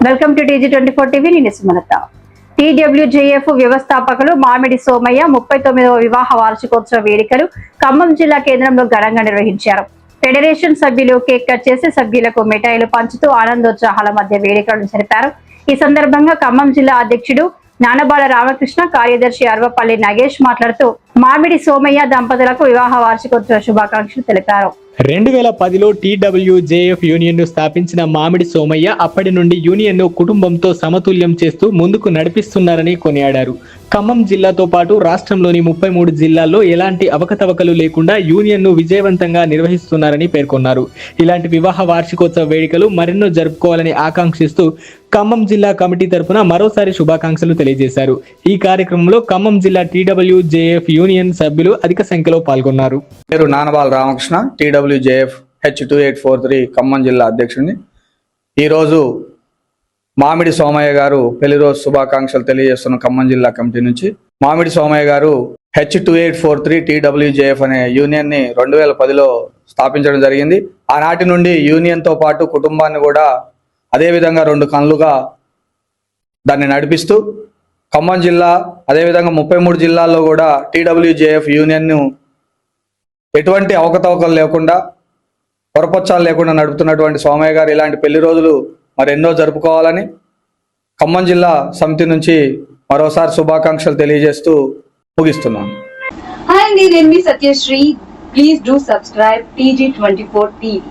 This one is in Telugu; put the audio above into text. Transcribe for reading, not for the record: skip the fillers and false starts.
Welcome to TG24 TV. నేను సుమలత. TWJF వ్యవస్థాపకులు మామిడి సోమయ్య 39వ వివాహ వార్షికోత్సవ వేడుకలు ఖమ్మం జిల్లా కేంద్రంలో ఘనంగా నిర్వహించారు. ఫెడరేషన్ సభ్యులు కేక్ కట్ చేసి సభ్యులకు మిఠాయిలు పంచుతూ ఆనందోత్సాహాల మధ్య వేడుకలను జరిపారు. ఈ సందర్భంగా ఖమ్మం జిల్లా అధ్యక్షుడు నానబాల రామకృష్ణ, కార్యదర్శి అర్వపల్లి నగేష్ మాట్లాడుతూ మామిడి సోమయ్య దంపతులకు వివాహ వార్షికోత్సవ శుభాకాంక్షలు తెలిపారు. 2010లో TWJF యూనియన్ ను స్థాపించిన మామిడి సోమయ్య అప్పటి నుండి యూనియన్ ను కుటుంబంతో సమతుల్యం చేస్తూ ముందుకు నడిపిస్తున్నారని కొనియాడారు. ఖమ్మం జిల్లాతో పాటు రాష్ట్రంలోని 33 జిల్లాల్లో ఎలాంటి అవకతవకలు లేకుండా యూనియన్ ను విజయవంతంగా నిర్వహిస్తున్నారని పేర్కొన్నారు. ఇలాంటి వివాహ వార్షికోత్సవ వేడుకలు మరెన్నో జరుపుకోవాలని ఆకాంక్షిస్తూ ఖమ్మం జిల్లా కమిటీ తరపున మరోసారి శుభాకాంక్షలు తెలియజేశారు. ఈ కార్యక్రమంలో ఖమ్మం జిల్లా TWJF యూనియన్ సభ్యులు అధిక సంఖ్యలో పాల్గొన్నారు. పేరు నానబాల రామకృష్ణ, TWJF H2843 ఖమ్మం జిల్లా అధ్యక్షుడిని. ఈరోజు మామిడి సోమయ్య గారు పెళ్లి రోజు శుభాకాంక్షలు తెలియజేస్తున్న ఖమ్మం జిల్లా కమిటీ నుంచి. మామిడి సోమయ్య గారు H2843 TWJF అనే యూనియన్ ని 2010లో స్థాపించడం జరిగింది. ఆనాటి నుండి యూనియన్ తో పాటు కుటుంబాన్ని కూడా అదేవిధంగా 2 కన్నులుగా దాన్ని నడిపిస్తూ ఖమ్మం జిల్లా అదేవిధంగా 33 జిల్లాల్లో కూడా TWJF యూనియన్ ను ఎటువంటి అవకతవకలు లేకుండా, పొరపచ్చాలు లేకుండా నడుపుతున్నటువంటి సోమయ్య గారు ఇలాంటి పెళ్లి రోజులు మరెన్నో జరుపుకోవాలని ఖమ్మం జిల్లా సమితి నుంచి మరోసారి శుభాకాంక్షలు తెలియజేస్తూ ముగిస్తున్నాను. హాయ్ అండి, నేను మీ Satyashree. Please do subscribe TG24 TV.